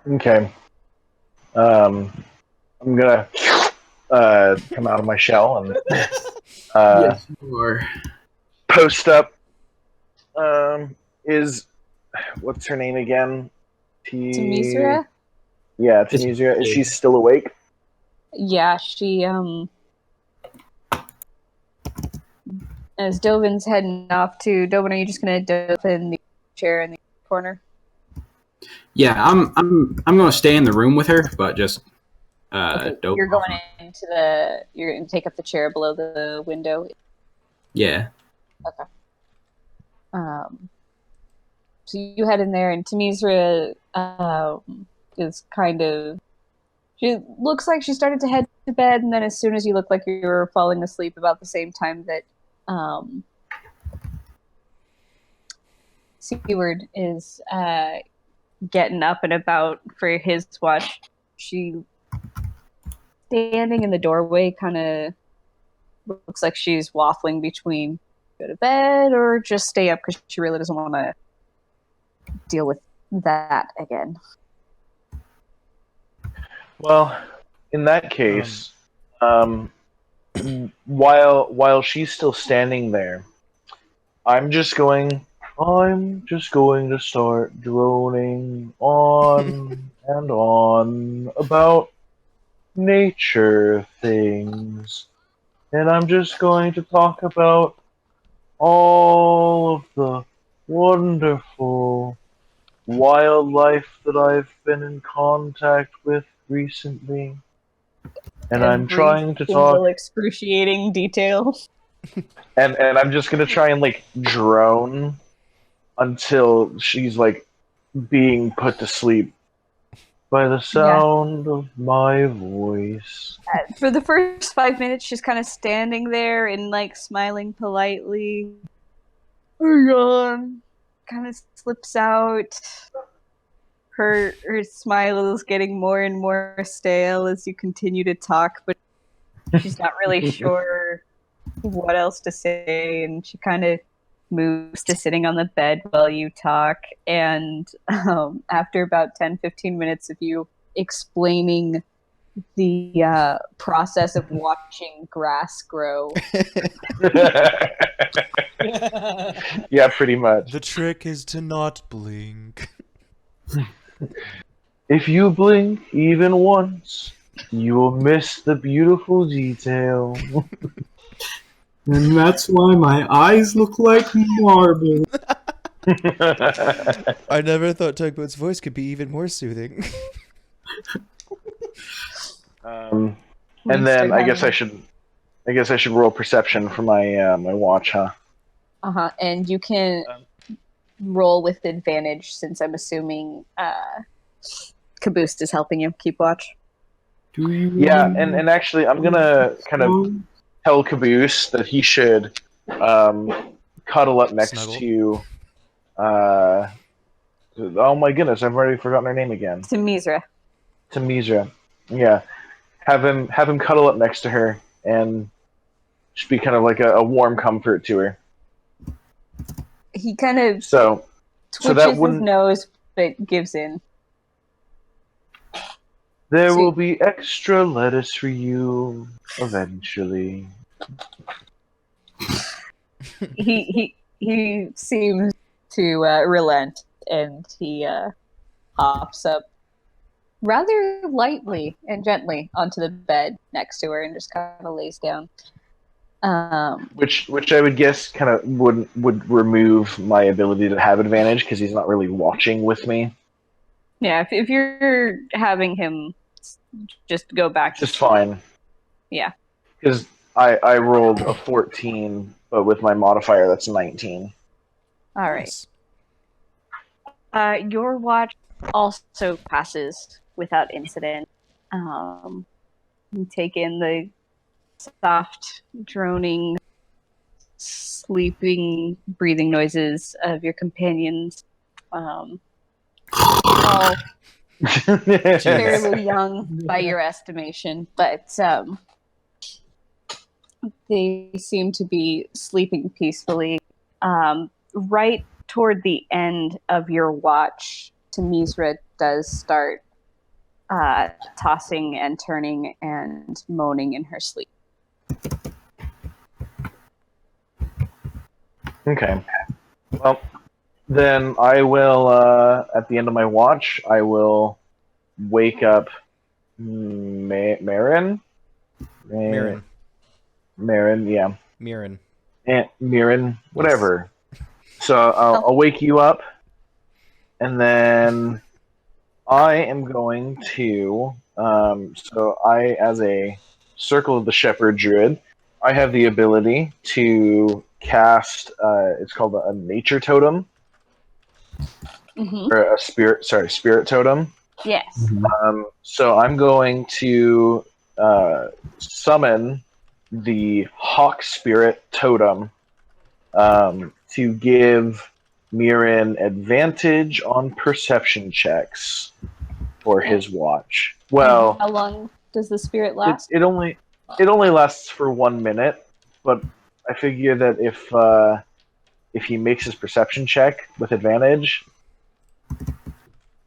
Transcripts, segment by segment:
Okay. I'm gonna come out of my shell and uh, Yes, you are. post up. Is what's her name again? T. Misra? Yeah, It's Tunisia. Is she big. still awake? Yeah, she as Dovin's heading off to Dovin, are you just gonna dove in the chair in the corner? Yeah, I'm gonna stay in the room with her, but just Okay, dope you're off. going into the. You're gonna take up the chair below the window. Yeah. Okay. So you head in there, and Tamisra is kind of. She looks like she started to head to bed, and then as soon as you look like you were falling asleep, about the same time that Seaward is getting up and about for his watch, she standing in the doorway, kind of looks like she's waffling between go to bed or just stay up because she really doesn't want to deal with that again. Well, in that case, um, while she's still standing there, I'm just going. I'm just going to start droning on and on about nature things. And I'm just going to talk about all of the wonderful wildlife that I've been in contact with recently. And I'm Every trying to single talk, excruciating detail. and I'm just gonna try and like drone until she's like being put to sleep by the Yeah. sound of my voice. For the first 5 minutes, she's kind of standing there and like smiling politely. Kind of slips out. Her smile is getting more and more stale as you continue to talk, but she's not really sure what else to say, and she kind of moves to sitting on the bed while you talk. And after about 10-15 minutes of you explaining the process of watching grass grow. Yeah, pretty much. The trick is to not blink. If you blink even once, you will miss the beautiful detail. And that's why my eyes look like marble. I never thought Tugboat's voice could be even more soothing. um, and then I guess I should roll perception for my my watch, huh? And you can roll with advantage since I'm assuming Caboose is helping you keep watch. Do you? Yeah, and actually, I'm gonna kind of tell Caboose that he should cuddle up next Snuggle. to. Oh my goodness, I've already forgotten her name again. To Misra. To Misra. Yeah, have him cuddle up next to her and just be kind of like a warm comfort to her. He kind of So twitches that his wouldn't. nose, but gives in. There will be extra lettuce for you eventually. He seems to relent, and he hops up rather lightly and gently onto the bed next to her and just kind of lays down. Which I would guess kind of would remove my ability to have advantage because he's not really watching with me. Yeah, if you're having him just go back. Just fine. Yeah. Because I rolled a 14, but with my modifier, that's 19. All right. Your watch also passes without incident. You take in the soft, droning, sleeping, breathing noises of your companions. All fairly young by your estimation, but they seem to be sleeping peacefully. Right toward the end of your watch, Tamisra does start tossing and turning and moaning in her sleep. Okay. Well, then I will, at the end of my watch, I will wake up Marin? Mirren. Marin, yeah. Mirren. Mirren, whatever. So I'll wake you up, and then I am going to. So I, as a Circle of the Shepherd Druid, I have the ability to cast. It's called a Nature Totem, or a Spirit Totem. Yes. So I'm going to summon the Hawk Spirit Totem to give Mirren advantage on perception checks for his watch. Well, how long does the spirit last? it only lasts for 1 minute, but I figure that if he makes his perception check with advantage,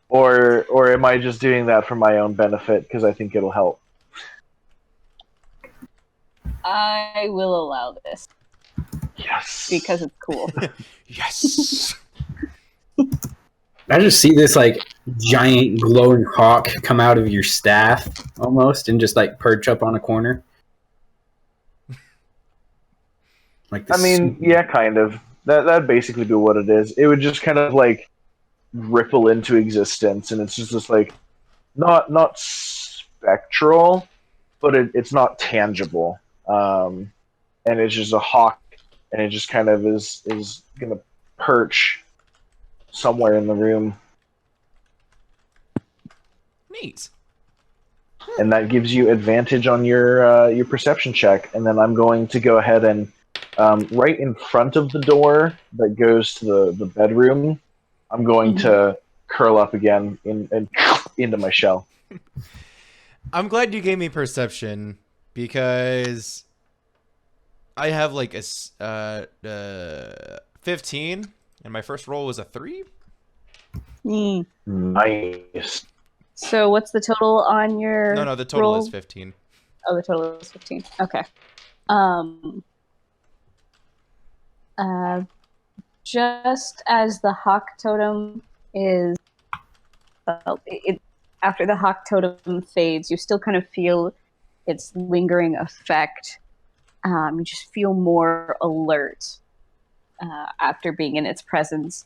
or am I just doing that for my own benefit because I think it'll help? I will allow this Yes, because it's cool. Yes. I just see this like giant glowing hawk come out of your staff almost and just like perch up on a corner. Like I mean, yeah, kind of. That'd basically be what it is. It would just kind of like ripple into existence, and it's just this like not spectral, but it's not tangible. And it's just a hawk, and it just kind of is gonna perch somewhere in the room, Neat. and that gives you advantage on your perception check. And then I'm going to go ahead and right in front of the door that goes to the bedroom, I'm going to curl up again and into my shell. I'm glad you gave me perception because I have like a 15 and my first roll was a 3. Nice. So what's the total on your No, the total roll? is 15. Oh, the total is 15. Okay. Just as the hawk totem is, after the hawk totem fades, you still kind of feel its lingering effect. You just feel more alert after being in its presence.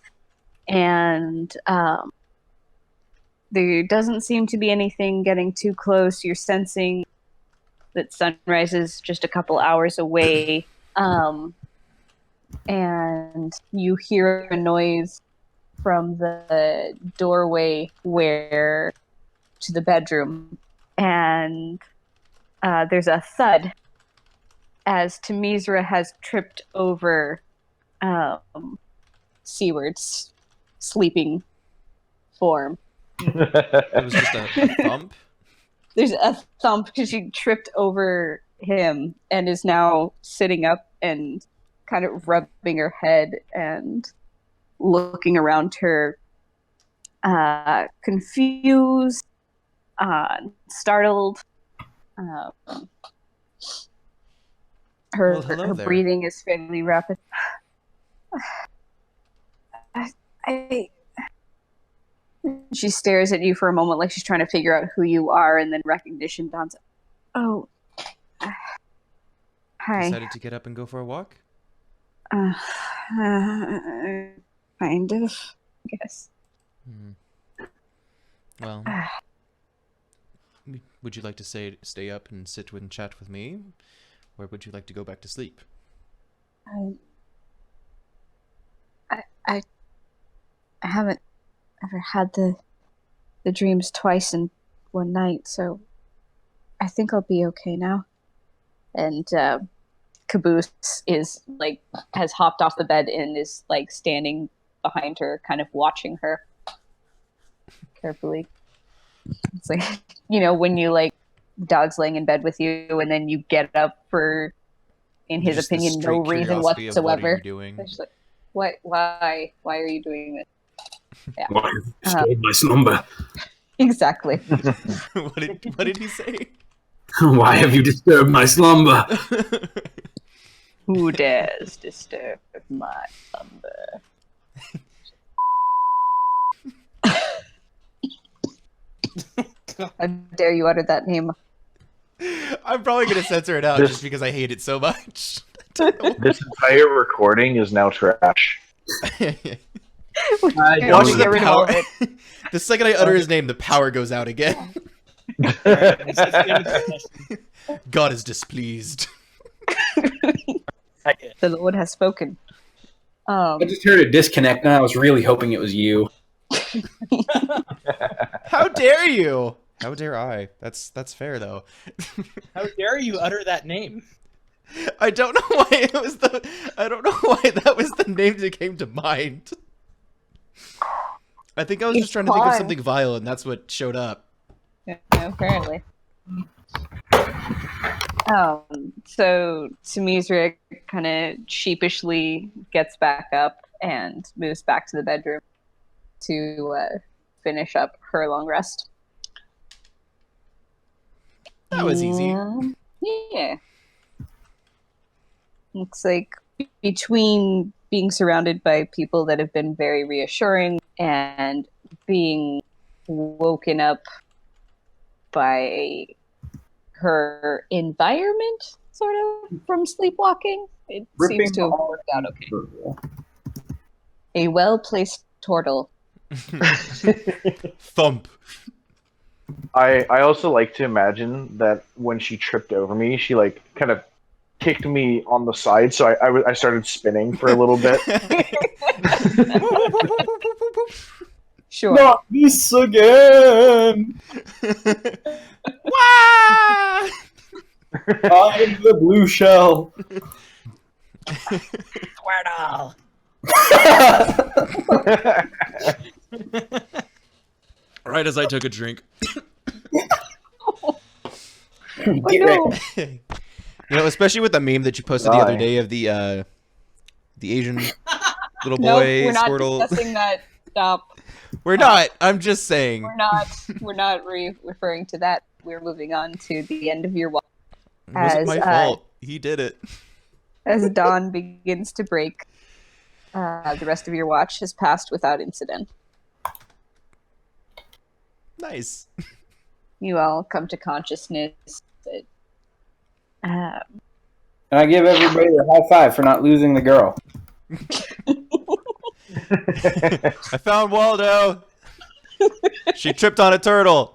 And there doesn't seem to be anything getting too close. You're sensing that sunrise is just a couple hours away. And you hear a noise from the doorway to the bedroom. And there's a thud as Temizra has tripped over Seward's sleeping form. It was just a thump. There's a thump because she tripped over him and is now sitting up and kind of rubbing her head and looking around her, confused, startled. Her Hello there. breathing is fairly rapid. She stares at you for a moment like she's trying to figure out who you are, and then recognition dawns. Oh, hi. Decided to get up and go for a walk? Kind of, I guess. Well, would you like to stay up and sit and chat with me? Or would you like to go back to sleep? I haven't ever had the dreams twice in one night, so I think I'll be okay now. And Caboose is like has hopped off the bed and is like standing behind her, kind of watching her carefully. It's like, you know, when you like dog's laying in bed with you and then you get up for, in his Just the opinion, no straight reason curiosity of what are whatsoever. you doing? It's like, why are you doing this? Yeah. Why have you disturbed my slumber? Exactly. What did he say? Why have you disturbed my slumber? Who dares disturb my slumber? How dare you utter that name? I'm probably gonna censor it out This- just because I hate it so much. This entire recording is now trash. We're I gonna don't Watch get the rid of power. all of it. The second I utter his name, the power goes out again. God is displeased. The Lord has spoken. I just heard a disconnect, and I was really hoping it was you. How dare you? How dare I? That's fair though. How dare you utter that name? I don't know why it was the. I don't know why that was the name that came to mind. I think I was It's just trying to think of fun. something vile, and that's what showed up. Yeah, apparently. So Samizra kind of sheepishly gets back up and moves back to the bedroom to finish up her long rest. That was easy. Yeah. Looks like between being surrounded by people that have been very reassuring and being woken up by her environment, sort of, from sleepwalking, it seems to have worked out okay. A well-placed Tortle. Thump. I also like to imagine that when she tripped over me, she like kind of kicked me on the side, so I started spinning for a little bit. Sure. Not this again! Wah! I'm the blue shell! Squirtle! Right as I took a drink. Oh, Get no. ready. You know, especially with the meme that you posted the other day of the Asian little Nope, boy we're not Squirtle. discussing that. Stop. We're not. I'm just saying. We're not referring to that. We're moving on to the end of your watch. It wasn't as, my fault. He did it. As dawn begins to break. The rest of your watch has passed without incident. Nice. You all come to consciousness. And I give everybody a high five for not losing the girl. I found Waldo. She tripped on a turtle.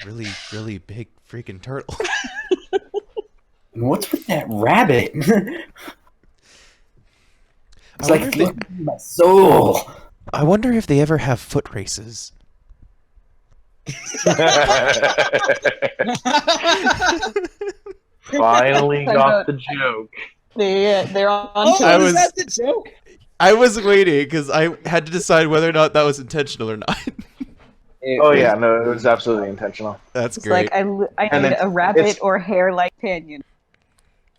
Really, really big freaking turtle. And what's with that rabbit? It's I like wonder if look at my soul. I wonder if they ever have foot races. Finally got the joke. They're on Oh, to I it. is was- that the joke? I was waiting because I had to decide whether or not that was intentional or not. Oh yeah, no, it was absolutely intentional. That's It's great. like I And need then a rabbit it's- or hare-like companion.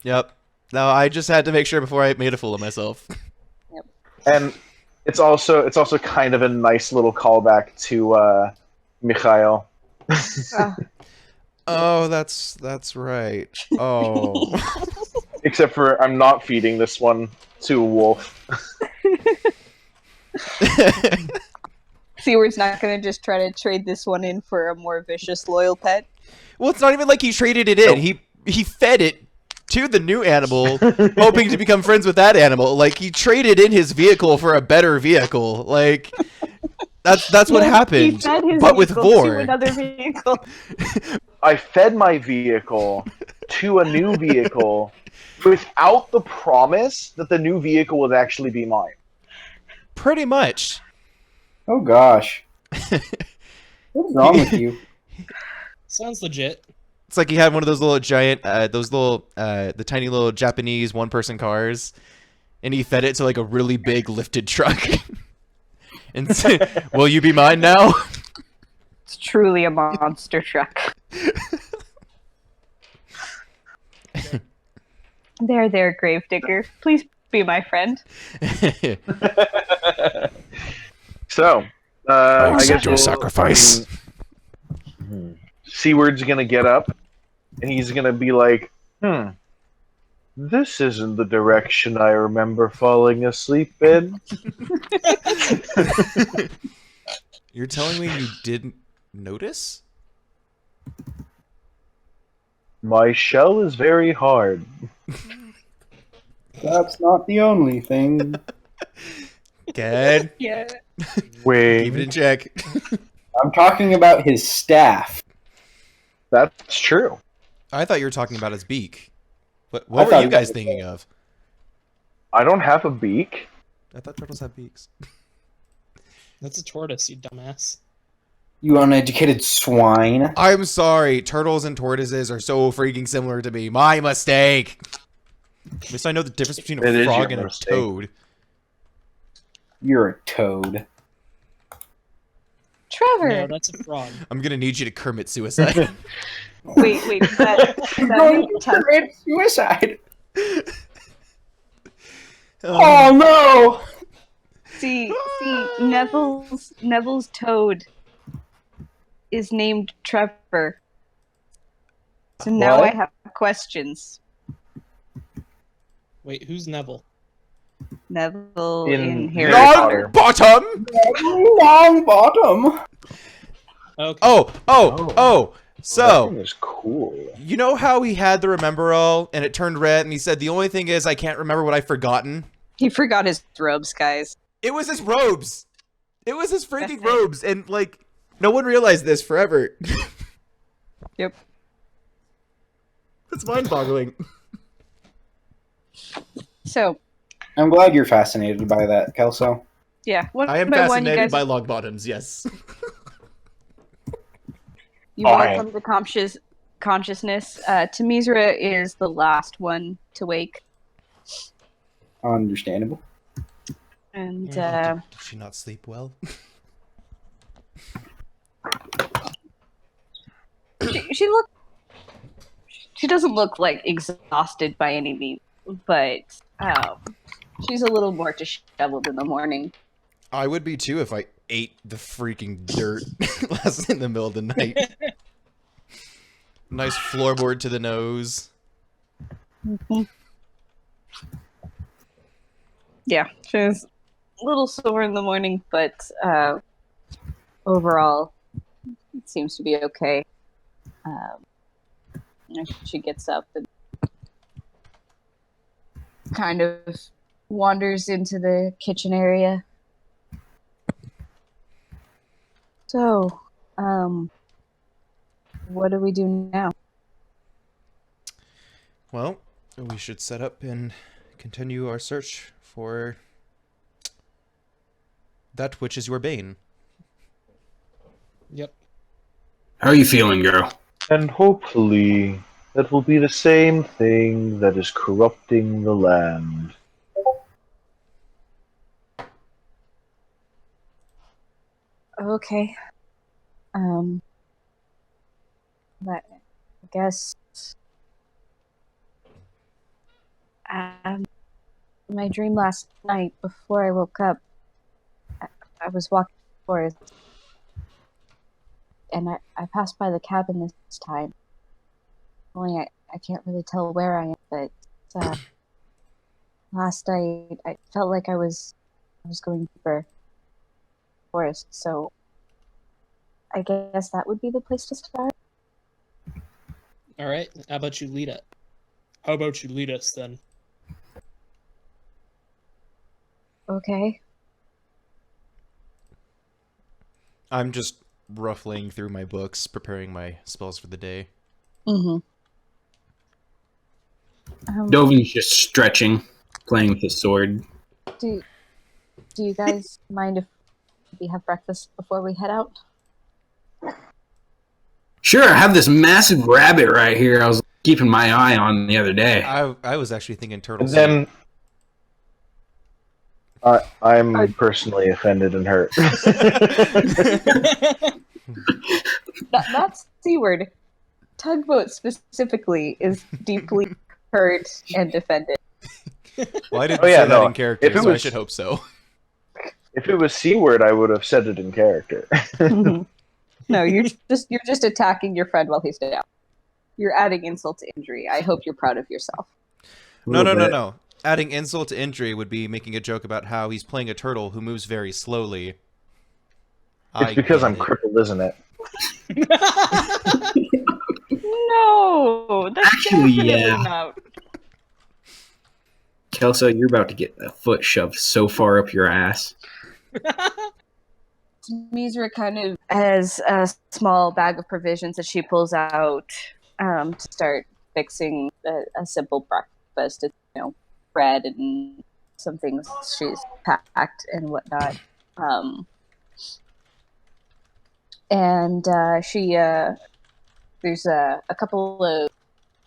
Yep. No, I just had to make sure before I made a fool of myself. And it's also kind of a nice little callback to Mikhail. Oh, that's right. Oh. Except for I'm not feeding this one to a wolf. Seaward's not going to just try to trade this one in for a more vicious, loyal pet. Well, it's not even like he traded it in. He fed it to the new animal, hoping to become friends with that animal. Like he traded in his vehicle for a better vehicle. Like that's what He happened, fed his but with vehicle to Vor. another vehicle. I fed my vehicle to a new vehicle without the promise that the new vehicle would actually be mine. Pretty much. Oh gosh. What's wrong with you? Sounds legit. It's like he had one of those little giant, the tiny little Japanese one-person cars, and he fed it to like a really big lifted truck. And said, "Will you be mine now?" It's truly a monster truck. There, Gravedigger. Please be my friend. So, I guess accept your we'll sacrifice. Seaward's gonna get up, and he's gonna be like, this isn't the direction I remember falling asleep in. You're telling me you didn't notice? My shell is very hard. That's not the only thing. Good. Yeah. Keep Wait, it in check. I'm talking about his staff. that's true. I thought you were talking about his beak. What I were thought you it guys was- thinking of? I don't have a beak. I thought turtles had beaks. That's a tortoise, you dumbass. You uneducated swine. I'm sorry. Turtles and tortoises are so freaking similar to me. My mistake. At least I know the difference between It a is frog your and a mistake. toad. You're a toad. Trevor. No, that's a frog. I'm gonna need you to Kermit suicide. Wait, is that mean Tug- Commit suicide. Um, Oh no! see, Neville's toad is named Trevor. So now What? I have questions. Wait, who's Neville? Neville In in Harry Harry Potter. Potter. Bottom. Long bottom. Okay. That So thing is cool. you know how he had the remember all and it turned red and he said the only thing is I can't remember what I've forgotten. He forgot his robes, guys. It was his robes. It was his freaking That's it. robes, and like no one realized this forever. Yep. That's mind-boggling. So, I'm glad you're fascinated by that, Kelso. yeah. One I am by one, you fascinated guys, by log bottoms. Yes. you Alright. welcome to consciousness. Temizra is the last one to wake, Understandable. and Did she not sleep well? she doesn't look like exhausted by any means, but she's a little more disheveled in the morning. I would be too if I ate the freaking dirt last in the middle of the night. Nice floorboard to the nose. Yeah, she's a little sore in the morning, but overall, it seems to be okay. She gets up and kind of wanders into the kitchen area. So, what do we do now? Well, we should set up and continue our search for that which is your bane. Yep. How are you feeling, girl? And hopefully, that will be the same thing that is corrupting the land. Okay. But I guess my dream last night before I woke up, I was walking the forest, and I passed by the cabin this time. Only I can't really tell where I am, but last night I felt like I was going deeper forest, so I guess that would be the place to start. All right. How about you lead it? How about you lead us then? Okay. I'm just ruffling through my books, preparing my spells for the day. Mm-hmm. Dovin's just stretching, playing with his sword. Do you guys mind if we have breakfast before we head out? Sure, I have this massive rabbit right here I was keeping my eye on the other day. I was actually thinking turtle And soup. then I'm personally offended and hurt. Not C-word. Tugboat specifically is deeply hurt and offended. Well, I didn't Oh, yeah, say that no. in character, If it so I was- should hope so. If it was C word, I would have said it in character. No, you're just attacking your friend while he's down. You're adding insult to injury. I hope you're proud of yourself. No. Adding insult to injury would be making a joke about how he's playing a turtle who moves very slowly. It's because I'm crippled, isn't it? No, that's Actually, definitely yeah. not. Kelso, you're about to get a foot shoved so far up your ass. Misra kind of has a small bag of provisions that she pulls out to start fixing a simple breakfast. It's, bread and some things she's packed and whatnot. She there's a couple of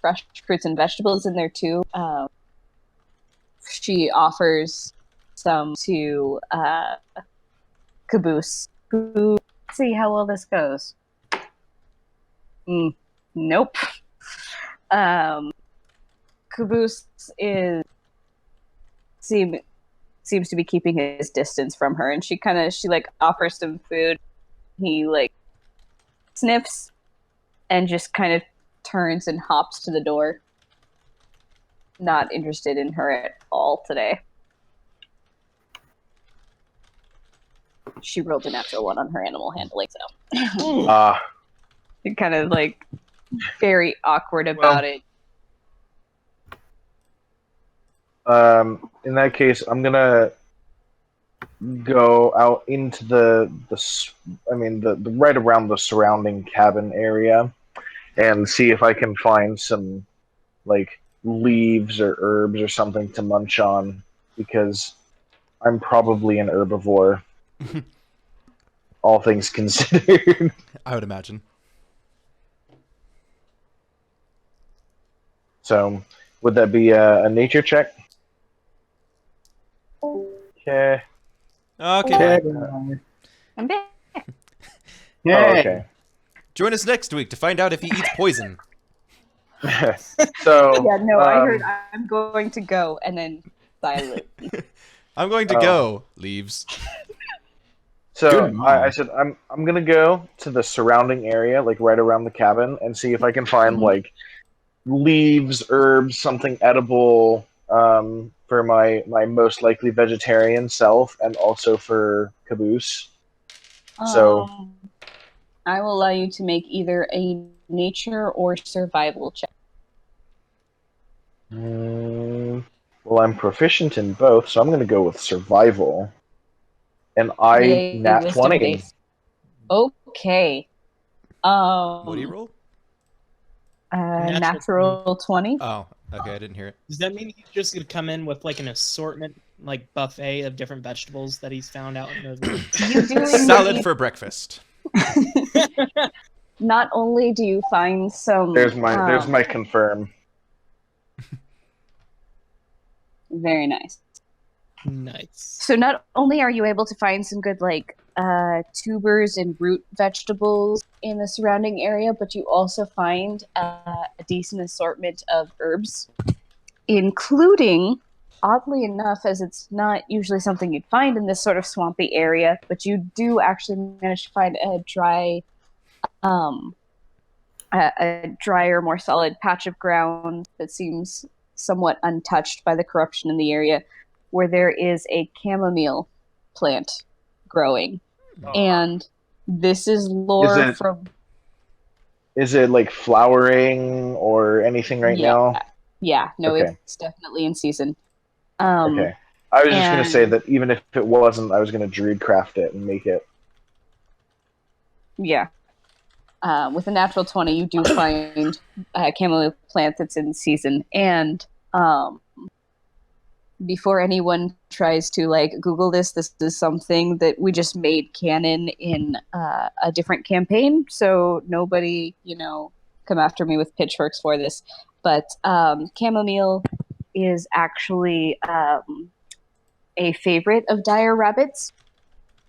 fresh fruits and vegetables in there too. She offers some to Caboose. Let's see how well this goes. Nope. Caboose seems to be keeping his distance from her, and she offers some food. He sniffs and just kind of turns and hops to the door. Not interested in her at all today. She rolled a natural 1 on her animal handling, so kind of very awkward about it. In that case, I'm gonna go out into the right around the surrounding cabin area and see if I can find some leaves or herbs or something to munch on, because I'm probably an herbivore. All things considered. I would imagine. So, would that be a nature check? Okay. Okay. I'm back. Oh, okay. Join us next week to find out if he eats poison. So Yeah, no, I heard I'm going to go, and then silent. I'm going to go. Leaves. So I said I'm gonna go to the surrounding area, right around the cabin, and see if I can find leaves, herbs, something edible for my most likely vegetarian self, and also for Caboose. So I will allow you to make either a nature or survival check. Well, I'm proficient in both, so I'm going to go with survival. And nat 20. Based. Okay. What do you roll? Natural 20. Oh, okay, I didn't hear it. Does that mean he's just gonna come in with an assortment, buffet of different vegetables that he's found out in the Salad for breakfast. Not only do you find some... There's my confirm. Very nice. Nice. So not only are you able to find some good tubers and root vegetables in the surrounding area, but you also find a decent assortment of herbs, including, oddly enough, as it's not usually something you'd find in this sort of swampy area, but you do actually manage to find a drier, more solid patch of ground that seems somewhat untouched by the corruption in the area, where there is a chamomile plant growing. And this is lore from... Is it flowering or anything right now? Yeah, no, Okay. It's definitely in season. Okay. I was just going to say that even if it wasn't, I was going to druid craft it and make it. Yeah. With a natural 20, you do find a chamomile plant that's in season. And before anyone tries to Google this is something that we just made canon in a different campaign. So nobody, come after me with pitchforks for this. But chamomile is actually a favorite of dire rabbits.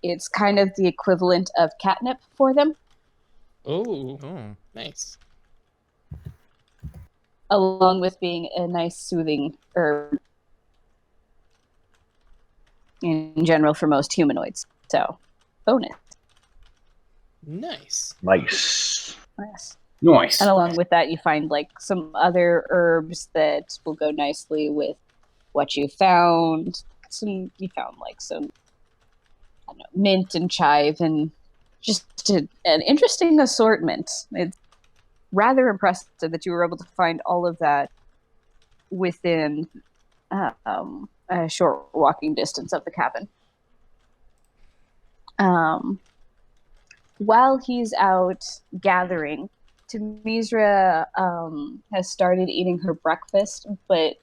It's kind of the equivalent of catnip for them. Oh, nice. Along with being a nice soothing herb. in general for most humanoids. So, bonus. Nice. Nice. Yes. Nice. And along with that, you find like some other herbs that will go nicely with what you found. You found like some, I don't know, mint and chive, and just an interesting assortment. It's rather impressive that you were able to find all of that within a short walking distance of the cabin. While he's out gathering, Temesra has started eating her breakfast, but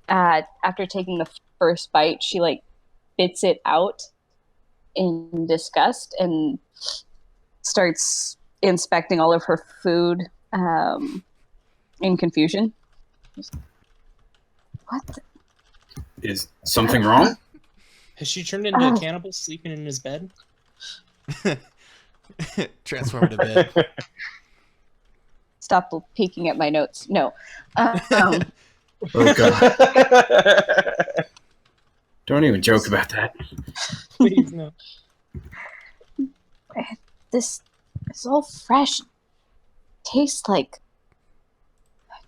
after taking the first bite, she like spits it out in disgust and starts inspecting all of her food in confusion. What? Is something wrong? Has she turned into a cannibal sleeping in his bed? Transformative bed. Stop peeking at my notes. No. Oh god. Don't even joke about that. Please, no. This is all fresh. Tastes like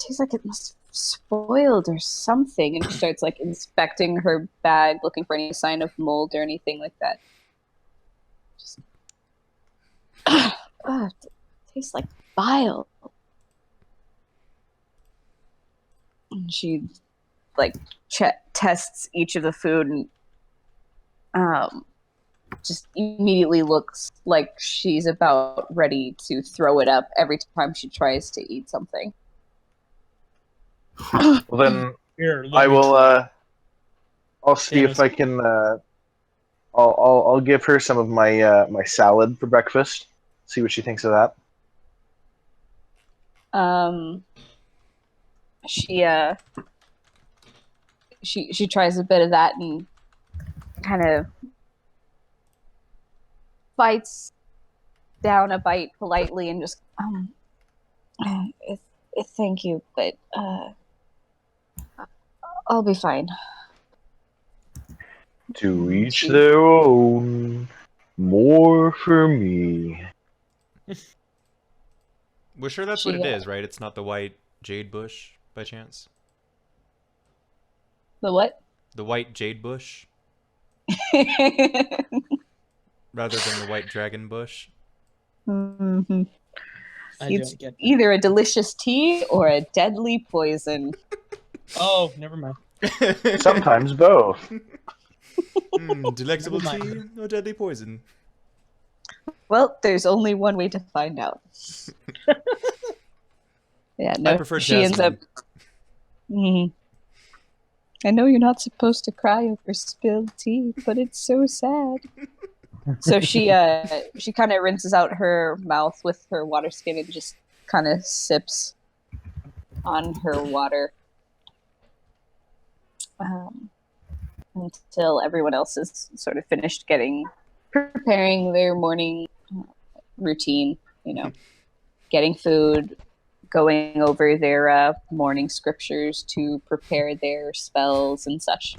it must have spoiled or something. And she starts like inspecting her bag, looking for any sign of mold or anything like that. Just it tastes like bile. And she like tests each of the food and just immediately looks like she's about ready to throw it up every time she tries to eat something. Well, then Here, I let me will. try. I'll see if I can. I'll give her some of my my salad for breakfast. See what she thinks of that. She tries a bit of that and kind of bites down a bite politely and just thank you, but I'll be fine. To each their own. More for me. We're sure that's what it is, right? It's not the white jade bush, by chance? The what? The white jade bush, rather than the white dragon bush? Mm-hmm. It's don't get that. either a delicious tea or a deadly poison. Oh, never mind. Sometimes both. Delectable Never tea or deadly poison? Well, there's only one way to find out. Yeah, no, I prefer she ends up. jasmine. I know you're not supposed to cry over spilled tea, but it's so sad. So she kind of rinses out her mouth with her water skin and just kind of sips on her water until everyone else is sort of finished preparing their morning routine. You know, getting food, going over their morning scriptures to prepare their spells and such.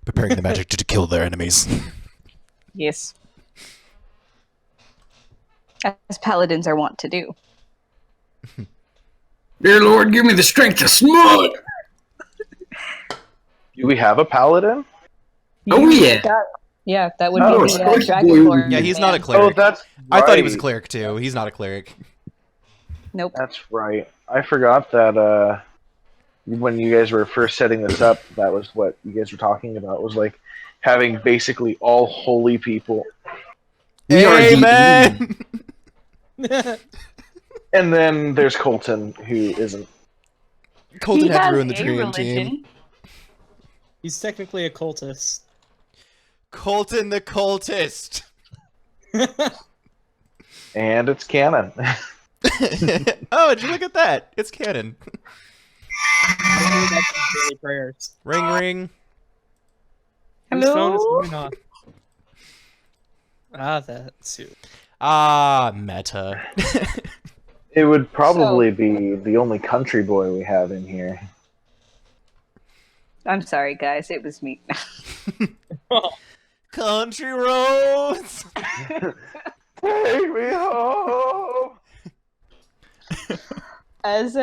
Preparing the magic to kill their enemies. Yes. As paladins are wont to do. Dear Lord, give me the strength to smud! Do we have a paladin? Oh, yeah. Yeah, that would Oh, be the of course, Dragonborn. Yeah, he's man. not a cleric. Oh, that's I thought he was a right. cleric too. He's not a cleric. Nope. That's right. I forgot that when you guys were first setting this up, that was what you guys were talking about. Was like having basically all holy people, We are the Amen! and then there's Colton who isn't. Colton He had to has ruin the a dream religion. team. He's technically a cultist. Colton the cultist! And it's canon. Oh, did you look at that? It's canon. I that's his daily prayers. Ring ring. Whose phone is Hello? going off? Ah, that's who. Ah, meta. It would probably be the only country boy we have in here. I'm sorry, guys. It was me. Country roads. Take me home. As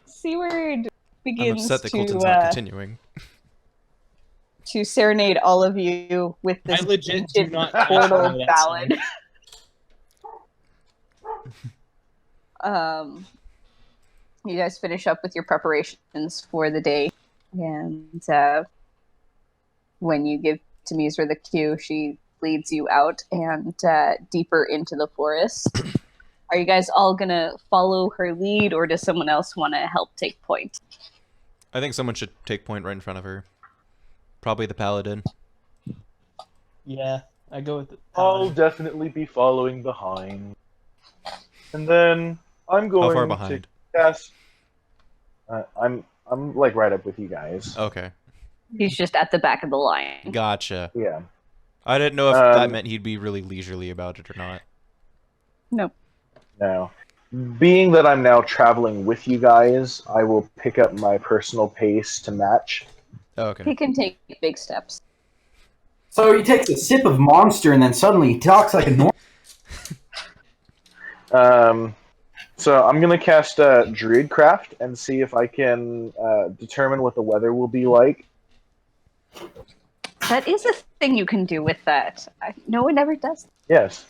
Seaward I'm begins upset that Colton's not to continuing. serenade all of you with I this legit do ancient not actually know Tortle that ballad. song. You guys finish up with your preparations for the day, and when you give Tamizra the cue, she leads you out and deeper into the forest. Are you guys all gonna follow her lead, or does someone else want to help take point? I think someone should take point right in front of her. Probably the paladin. Yeah, I go with the I'll paladin. definitely be following behind. And then I'm How going far to behind? cast. I'm like right up with you guys. Okay. He's just at the back of the line. Gotcha. Yeah. I didn't know if that Um, meant he'd be really leisurely about it or not. Nope. No. Being that I'm now traveling with you guys, I will pick up my personal pace to match. Oh, okay. He can take big steps. So he takes a sip of Monster and then suddenly he talks like a normal. So I'm gonna cast Druidcraft and see if I can determine what the weather will be like. That is a thing you can do with that. No one ever does. Yes.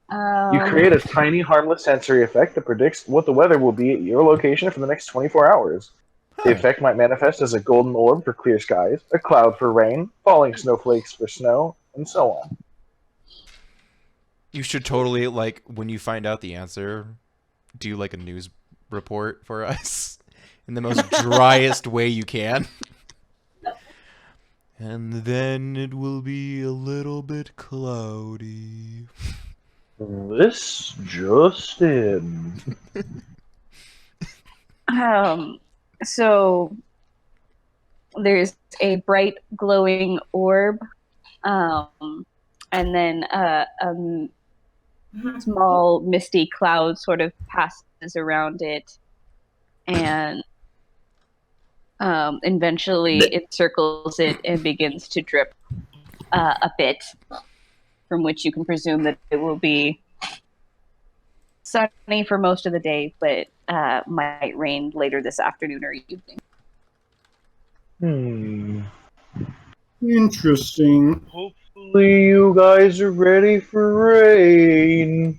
You create a tiny, harmless sensory effect that predicts what the weather will be at your location for the next 24 hours. The effect might manifest as a golden orb for clear skies, a cloud for rain, falling snowflakes for snow, and so on. You should totally, like, when you find out the answer, do, like, a news report for us in the most driest way you can. And then it will be a little bit cloudy. This just in. So there's a bright glowing orb, and then a small misty cloud sort of passes around it, and eventually it circles it and begins to drip a bit, from which you can presume that it will be sunny for most of the day, but might rain later this afternoon or evening. Interesting. Hopefully you guys are ready for rain.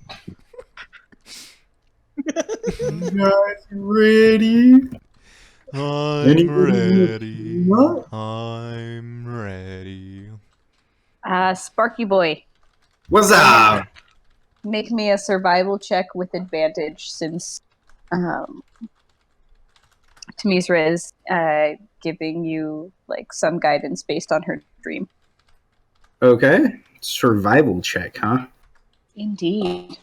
You guys ready? I'm Anybody ready. what? I'm ready. Sparky Boy, What's up? make me a survival check with advantage, since Tamizra is giving you like some guidance based on her dream. Okay. Survival check, huh? Indeed.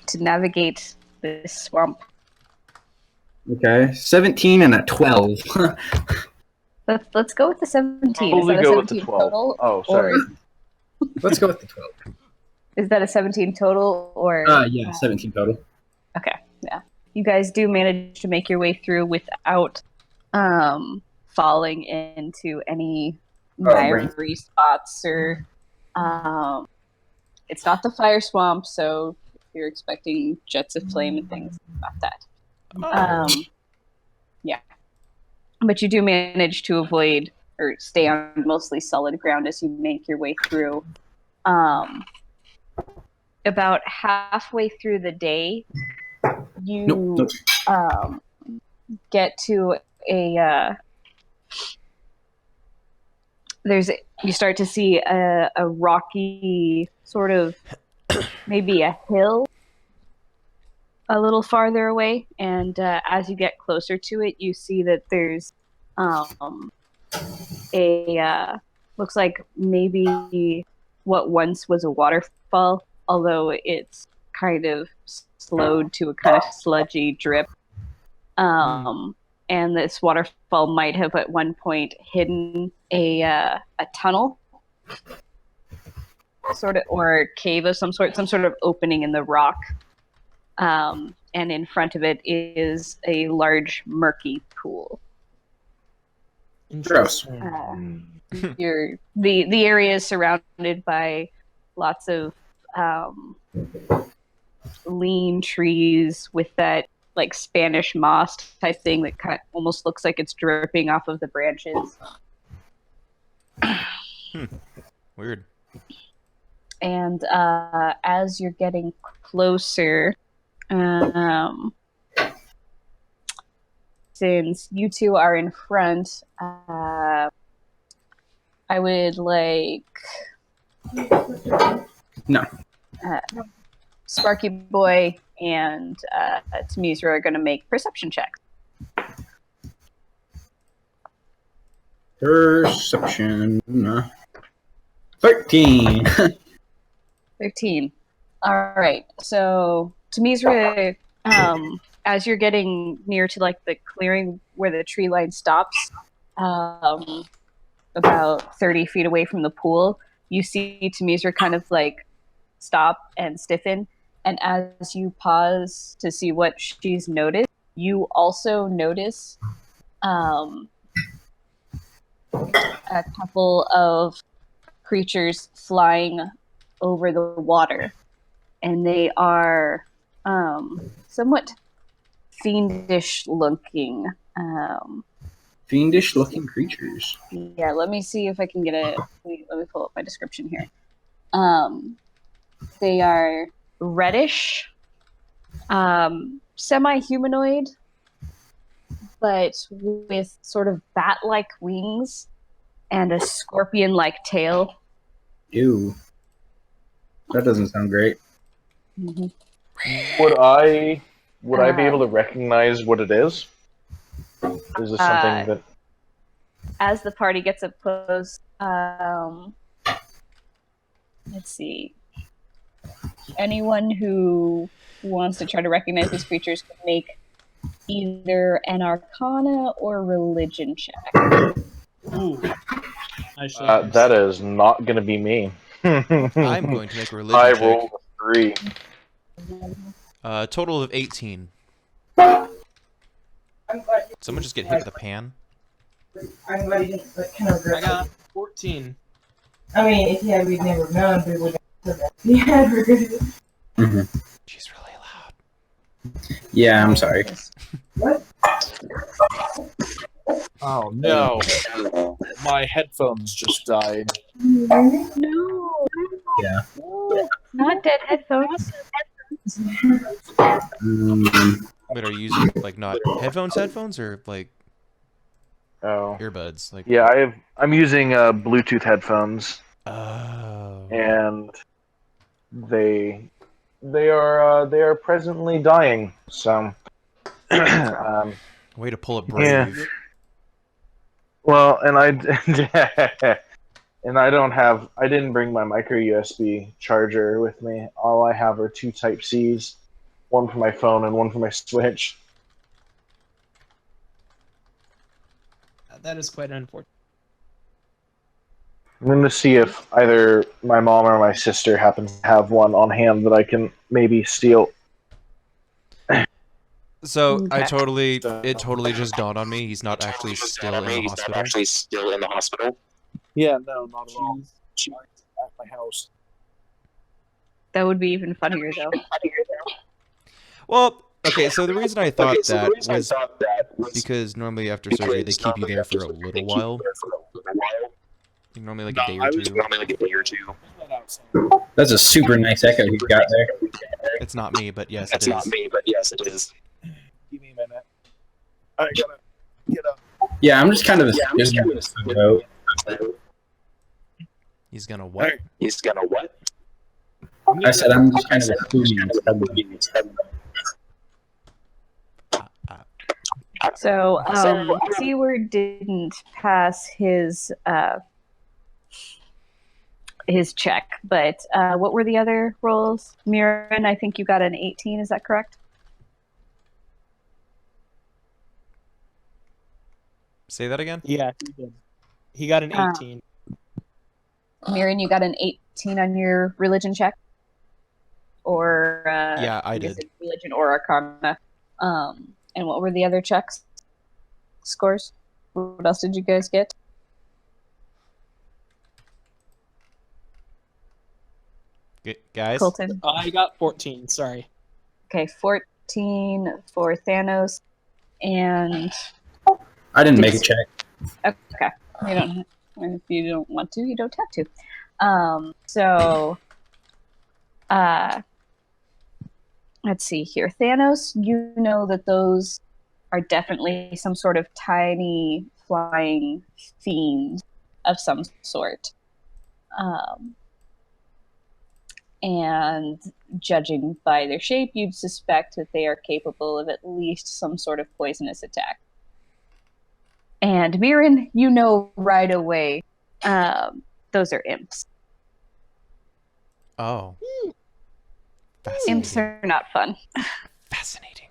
To navigate this swamp. Okay. 17 and a 12. Let's go with the 17. Probably Is that go a with the 17 12. total? Oh, sorry. Let's go with the 12. Is that a 17 total, or? Yeah, 17 total. Okay, yeah. You guys do manage to make your way through without falling into any miry spots, or it's not the fire swamp, so if you're expecting jets of flame and things, not that. Yeah. But you do manage to avoid or stay on mostly solid ground as you make your way through. About halfway through the day, you get to a you start to see a rocky sort of, maybe a hill a little farther away, and as you get closer to it, you see that there's looks like maybe what once was a waterfall, although it's kind of slowed to a kind of sludgy drip. And this waterfall might have at one point hidden a tunnel, sort of, or a cave of some sort of opening in the rock. And in front of it is a large murky pool. Gross. The area is surrounded by lots of lean trees with that like Spanish moss type thing that almost looks like it's dripping off of the branches. Weird. And as you're getting closer, since you two are in front, I would like No. Sparky Boy and Tamizra are going to make perception checks. Perception. 13. 13. All right. So Tamizra, as you're getting near to like the clearing where the tree line stops, about 30 feet away from the pool, you see Tamizra kind of like stop and stiffen. And as you pause to see what she's noticed, you also notice a couple of creatures flying over the water. And they are somewhat fiendish looking. Fiendish looking creatures. Yeah, let me see if I can get let me pull up my description here. They are reddish, semi-humanoid, but with sort of bat-like wings and a scorpion-like tail. Ew. That doesn't sound great. Mm-hmm. Would I be able to recognize what it is? Is this something that... As the party gets up close, let's see. Anyone who wants to try to recognize these creatures can make either an Arcana or Religion check. Ooh. that is not going to be me. I'm going to make a religion I check. rolled a 3. Total of 18. Someone just get hit with a pan? I'm glad you didn't kind of regret I got 14. I mean, if you had, we'd never known, we would have said that. If you had regretted it. Mm-hmm. She's really loud. Yeah, I'm sorry. What? Oh no! My headphones just died. No. Yeah. No, not dead headphones. Wait, are you using like not headphones or like Oh. earbuds? Like Yeah, I'm using Bluetooth headphones, oh. and they are presently dying. So, Way to pull it brave. Yeah. Well, and I didn't bring my micro USB charger with me. All I have are 2 Type C's, one for my phone and one for my Switch. That is quite unfortunate. I'm going to see if either my mom or my sister happens to have one on hand that I can maybe steal. So Okay. it totally just dawned on me. He's not actually still in the hospital. Yeah, no, not at all. She's at my house. That would be even funnier, though. Well, okay. So the reason I thought that was because normally after surgery they keep you there for a little while. Normally like a day or two. That's a super nice echo you got there. It's not me, but yes, it is. Give me a minute. I gotta get up. Yeah, I'm just kind of assuming this vote. He's gonna what? I said I'm just kind of assuming it's So, Seaward didn't pass his check, but what were the other rolls? Mirren, I think you got an 18, is that correct? Say that again? Yeah, he did. He got an 18. Mirren, you got an 18 on your religion check? Or Yeah, I guess did. it's religion or Arcana. And what were the other checks? Scores? What else did you guys get? Guys? Colton. I got 14. Sorry. Okay, 14 for Thanos, and I didn't make a check. okay, you don't. If you don't want to, you don't have to. So, let's see here. Thanos, you know that those are definitely some sort of tiny flying fiend of some sort. And judging by their shape, you'd suspect that they are capable of at least some sort of poisonous attack. And Mirren, you know right away, those are imps. Oh. Imps are not fun. Fascinating.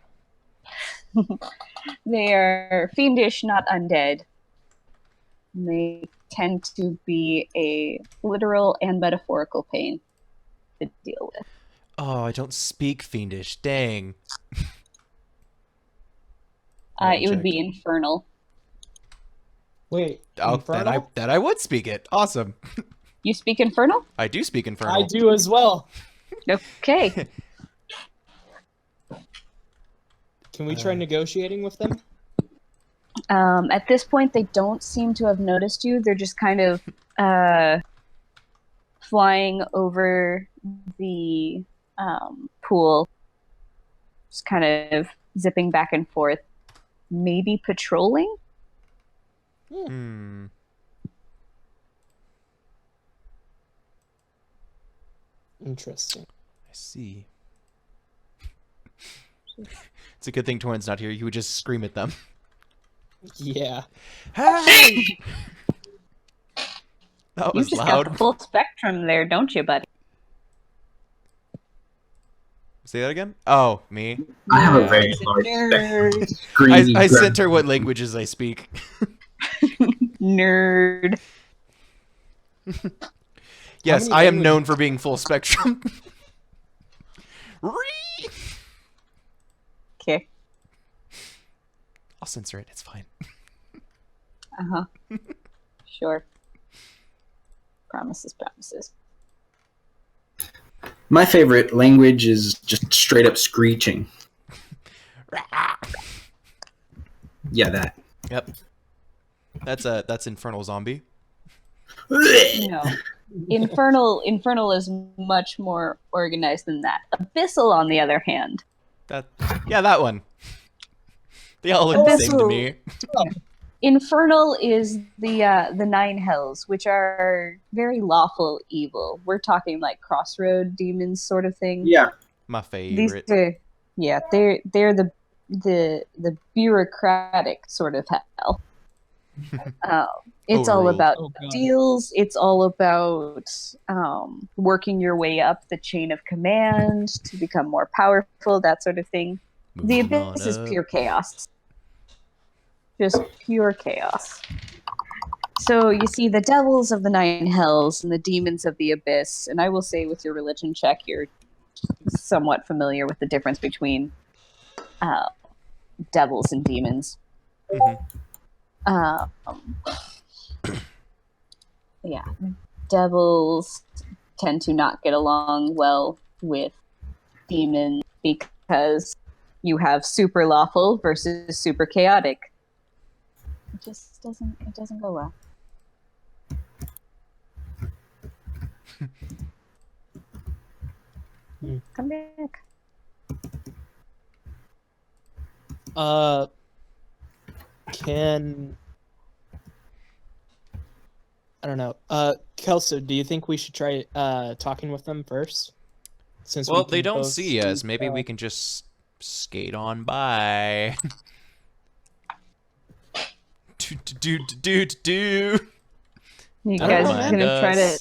They are fiendish, not undead. They tend to be a literal and metaphorical pain to deal with. Oh, I don't speak fiendish. Dang. It would be infernal. Wait. Oh, Infernal? then I would speak it. Awesome. You speak infernal? I do speak infernal. I do as well. Okay. Can we try negotiating with them? At this point, they don't seem to have noticed you. They're just kind of flying over the pool, just kind of zipping back and forth, maybe patrolling. Hmm. Interesting. I see. It's a good thing Torrent's not here. You would just scream at them. Yeah. Hey! That You was just got the loud. full spectrum there, don't you, buddy? Say that again? Oh, me. I have a very large Nerd. screaming I breath. sent her what languages I speak. Nerd. Yes, many I am languages- known for being full spectrum. Ree! Okay. I'll censor it. It's fine. Uh-huh. Sure. Promises, promises. My favorite language is just straight up screeching. Yeah, that. Yep. That's Infernal Zombie. No. Infernal is much more organized than that. Abyssal, on the other hand. That one. They all look the same to me. Infernal is the nine hells, which are very lawful evil. We're talking like crossroad demons sort of thing. Yeah. My These favorite. are, yeah, they're the bureaucratic sort of hell. It's all Overruled. about Oh, God. deals. It's all about working your way up the chain of command to become more powerful, that sort of thing. The Moving on abyss is up. pure chaos. Just pure chaos. So you see the devils of the nine hells and the demons of the abyss, and I will say with your religion check, you're somewhat familiar with the difference between devils and demons. Mhm. Yeah, devils tend to not get along well with demons because you have super lawful versus super chaotic. It just doesn't go well. Come back. Can I don't know. Kelso, do you think we should try talking with them first? Since we Well, they can don't both see us. Maybe uh, we can just skate on by. Do. You I don't guys know, are man. gonna try to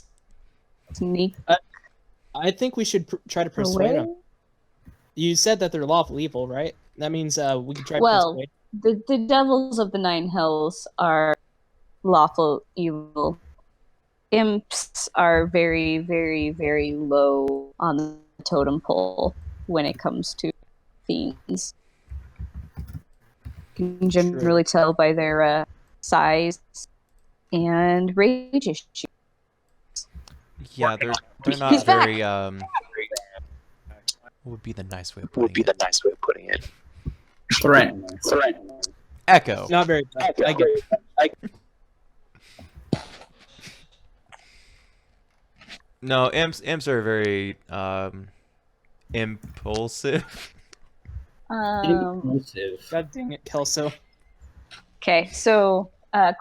sneak I think we should try to persuade away? them. You said that they're lawful evil, right? That means we can try to Well, persuade. the devils of the nine hells are lawful evil. Imps are very, very, very low on the totem pole when it comes to fiends. You can generally tell by their size and rage issues. Yeah, they're He's not back. very what would be the nice way of putting it? Threatening. Echo. Not very. I get it. No, imps are very impulsive. Impulsive. God dang it, Kelso. Okay, so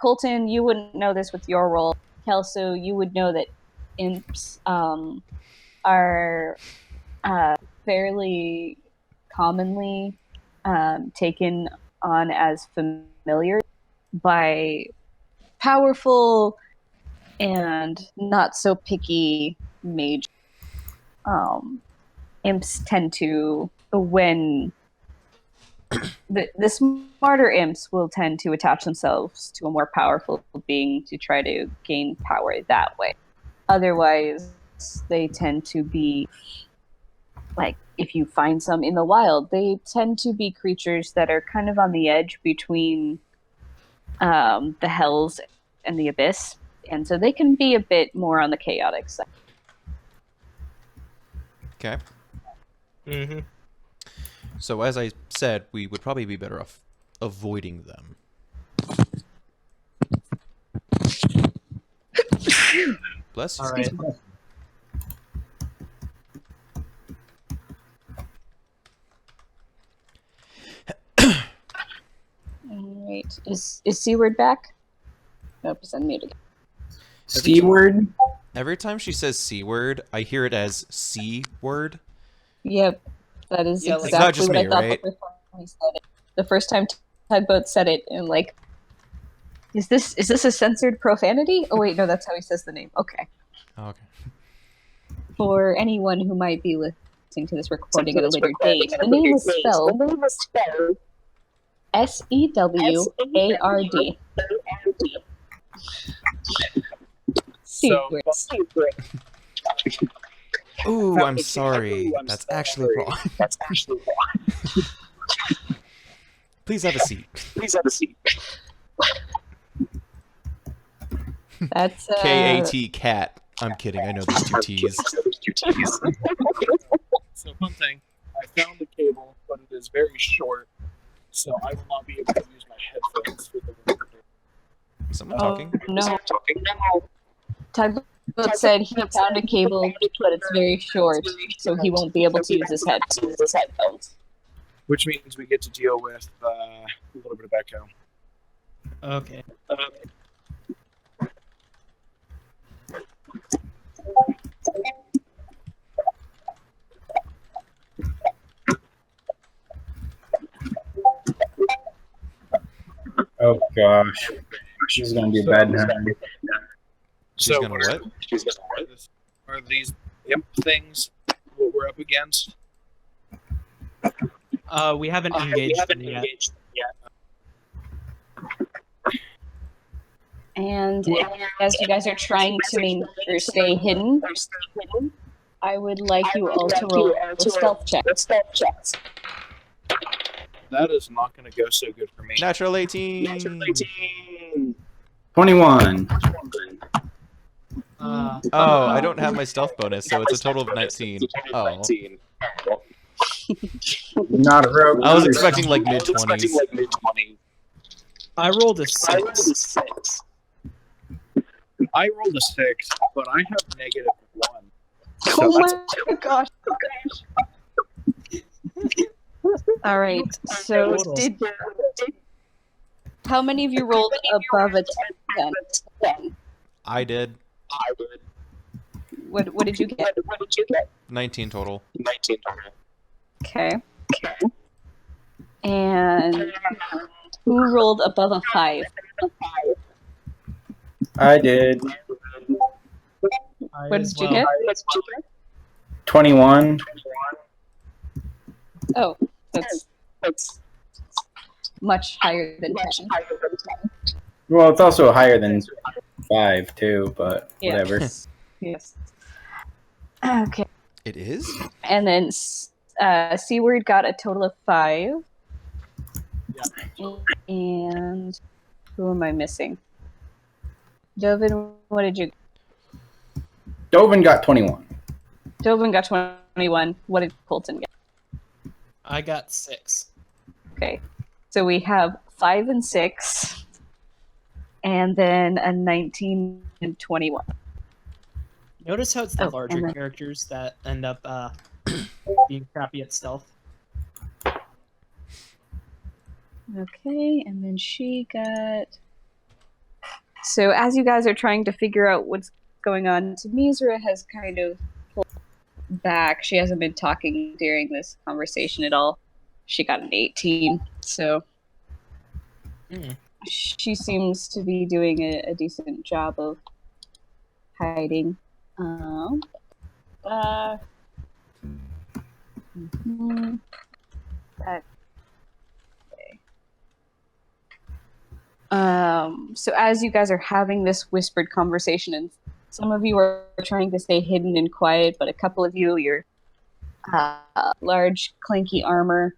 Colton, you wouldn't know this with your role. Kelso, you would know that imps are fairly commonly taken on as familiar by powerful and not so picky mage. Imps tend to, when the smarter imps will tend to attach themselves to a more powerful being to try to gain power that way. Otherwise, they tend to be like, if you find some in the wild, they tend to be creatures that are kind of on the edge between the hells and the abyss, and so they can be a bit more on the chaotic side. Okay. Mm-hmm. So as I said, we would probably be better off avoiding them. Bless you. All right. Alright. Is Seaward back? Nope, it's unmuted. C-word? Every time she says C word, I hear it as C word. Yep. That is Yeah, like- exactly It's not just what me, I thought right? the first time he said it. The first time Tugboat said it, and like, is this a censored profanity? Oh wait, no, that's how he says the name. Okay. Oh, okay. For anyone who might be listening to this recording at a later date, the name is spelled Seward. Seaward. Ooh, I'm sorry. That's actually wrong. Please have a seat. That's K-A-T, cat. I'm kidding. I know there's two T's. So one thing, I found the cable, but it is very short, so I will not be able to use my headphones for the recorder. Is someone Oh, talking? no. Tugboat said he found a cable, but it's very short, so he won't be able to use his headphones. Which means we get to deal with a little bit of echo. Okay. Oh gosh. This is gonna be a bad night. She's gonna what? Are these imp things what we're up against? We haven't engaged them yet. And as you guys are trying to stay hidden, I would like you all to roll a stealth check. That is not going to go so good for me. Natural 18. 21. Uh, Oh, I don't have my stealth bonus, so it's a total of 19. Oh. Not a rogue. I was expecting like mid-20s. I rolled a 6. I rolled a 6, but I have -1. Oh my gosh. Alright, so how many of you rolled above a 10? I did. What did you get? 19 total. Okay. And who rolled above a 5? I did. What did you get? 21. Oh, that's much higher than 10. Well, it's also higher than 5 too, but whatever. Yes. Okay. It is? And then Seaward got a total of 5. And Who am I missing? Dovin, what did you? Dovin got 21. Dovin got 21. What did Colton get? I got 6. Okay, so we have 5 and 6, and then a 19 and 21. Notice how it's the Oh, larger and then- characters that end up being crappy at stealth. Okay, and then she got. So as you guys are trying to figure out what's going on, Tamizra has kind of pulled back. She hasn't been talking during this conversation at all. She got an 18, so she seems to be doing a decent job of hiding. Mhm. Okay. So as you guys are having this whispered conversation, and some of you are trying to stay hidden and quiet, but a couple of you, your large, clanky armor,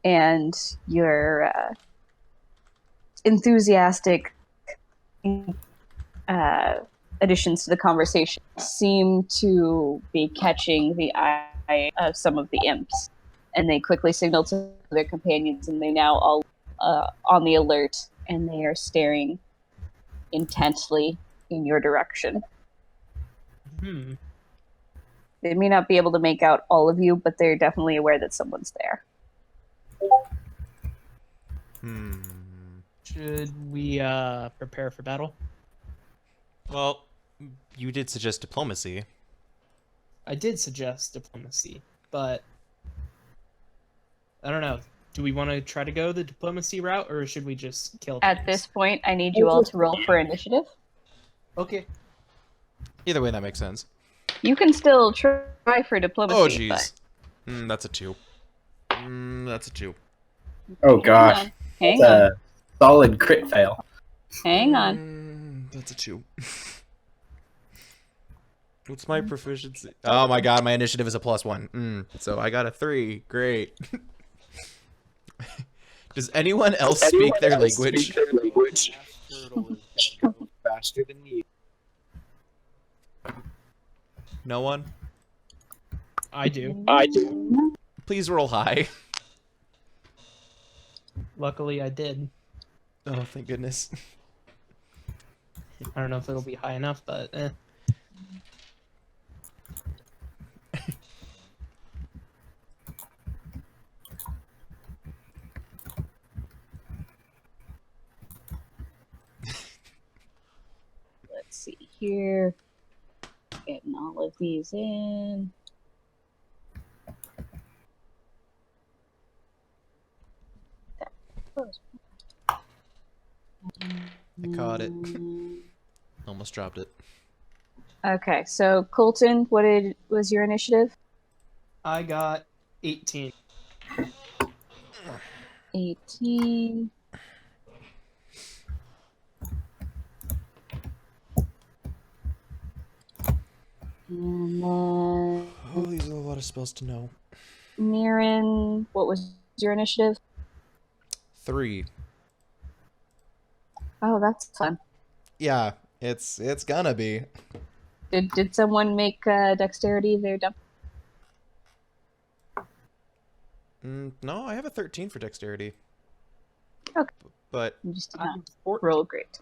and your enthusiastic additions to the conversation seem to be catching the eye of some of the imps, and they quickly signal to their companions, and they now all on the alert, and they are staring intently in your direction. They may not be able to make out all of you, but they're definitely aware that someone's there. Should we prepare for battle? Well, you did suggest diplomacy. I did suggest diplomacy, but I don't know. Do we want to try to go the diplomacy route, or should we just kill At things? this point, I need you all to roll for initiative. Okay. Either way, that makes sense. You can still try for diplomacy. Oh, jeez. but That's a 2. That's a 2. Oh gosh, Hang that's on. a solid crit fail. Hang on. That's a 2. What's my proficiency? Oh my god, my initiative is a +1. So I got a 3. Great. Does anyone else speak their language? Turtle is gonna go faster than you. No one? I do. Please roll high. Luckily, I did. Oh, thank goodness. I don't know if it'll be high enough, but Let's see here. Getting all of these in. I caught it. Almost dropped it. Okay, so Colton, was your initiative? I got 18. 18. And then Oh, these are a lot of spells to know. Mirren, what was your initiative? 3. Oh, that's fun. Yeah, it's gonna be. Did someone make dexterity their dump? No, I have a 13 for dexterity. Okay. But You just did not roll great.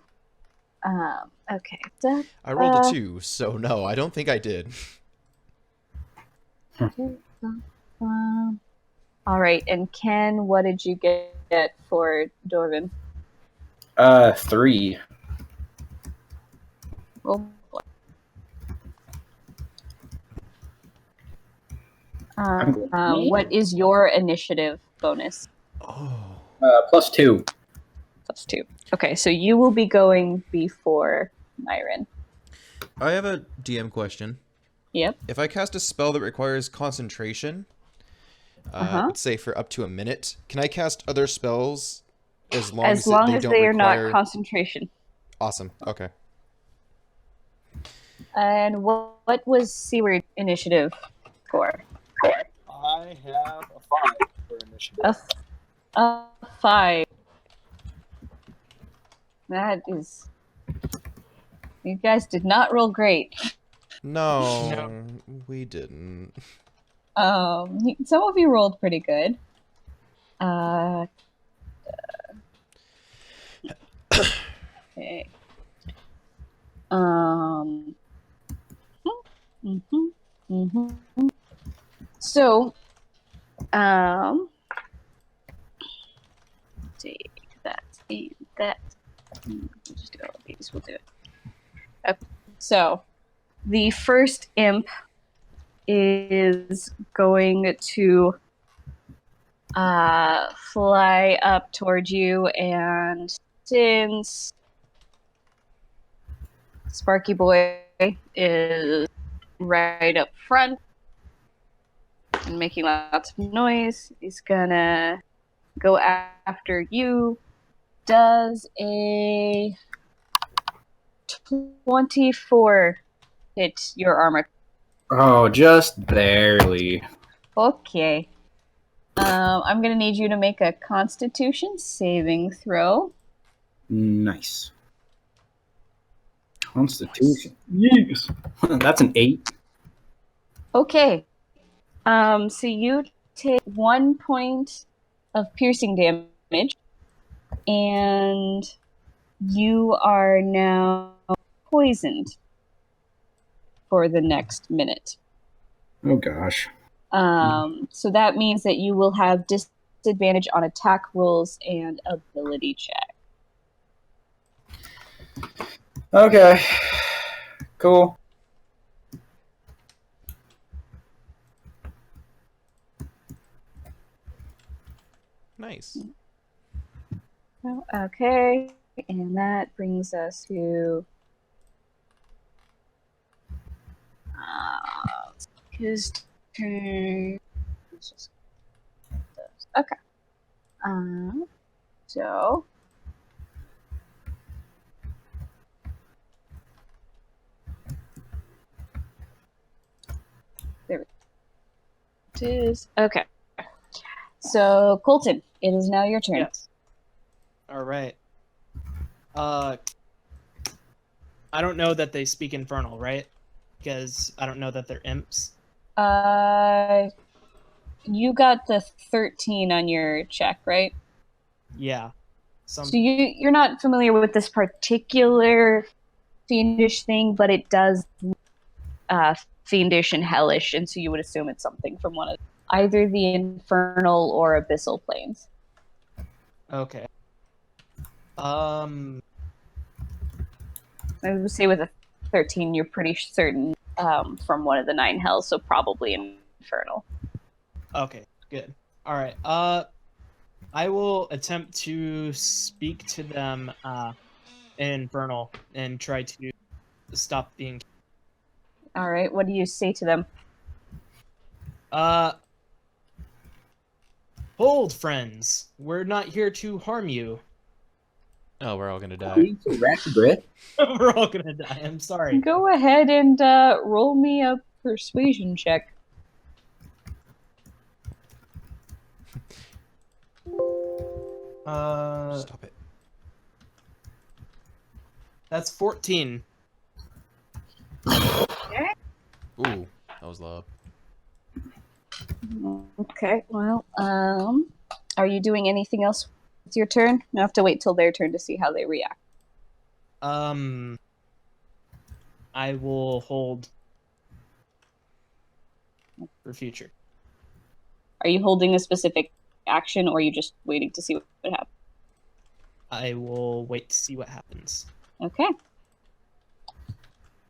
Okay. I rolled a 2, so no, I don't think I did. All right, and Ken, what did you get for Dorvin? 3. Roll. What is your initiative bonus? Oh. +2. +2. Okay, so you will be going before Myron. I have a DM question. Yep. If I cast a spell that requires concentration, let's say for up to a minute, can I cast other spells as long as they don't are require... not concentration? Awesome. Okay. And what was Seaward initiative for? I have a 5 for initiative. A 5. That is. You guys did not roll great. No, we didn't. Some of you rolled pretty good. Okay. So, take that and that. Just do all of these. We'll do it. Okay. So, the first imp is going to fly up towards you, and since Sparky Boy is right up front and making lots of noise, he's gonna go after you. Does a 24 hit your armor? Oh, just barely. Okay. I'm gonna need you to make a Constitution saving throw. Nice. Constitution. Yes. That's an 8. Okay. So you take 1 point of piercing damage, and you are now poisoned for the next minute. Oh gosh. So that means that you will have disadvantage on attack rolls and ability check. Okay. Cool. Nice. Okay, and that brings us to his turn. Okay. So there it is. Okay. So Colton, it is now your turn. Yes. All right. I don't know that they speak Infernal, right? Because I don't know that they're imps. You got the 13 on your check, right? Yeah. So you're not familiar with this particular fiendish thing, but it does fiendish and hellish, and so you would assume it's something from one of either the infernal or abyssal planes. Okay. I would say with a 13, you're pretty certain from one of the 9 hells, so probably infernal. Okay, good. All right. I will attempt to speak to them in Infernal and try to stop being. All right, what do you say to them? Hold, friends. We're not here to harm you. Oh, we're all gonna die. Please, rat breath. We're all gonna die. I'm sorry. Go ahead and roll me a persuasion check. Stop it. That's 14. Okay. Ooh, that was low. Okay, well, are you doing anything else with your turn? You have to wait till their turn to see how they react. I will hold for future. Are you holding a specific action, or are you just waiting to see what happens? I will wait to see what happens. Okay.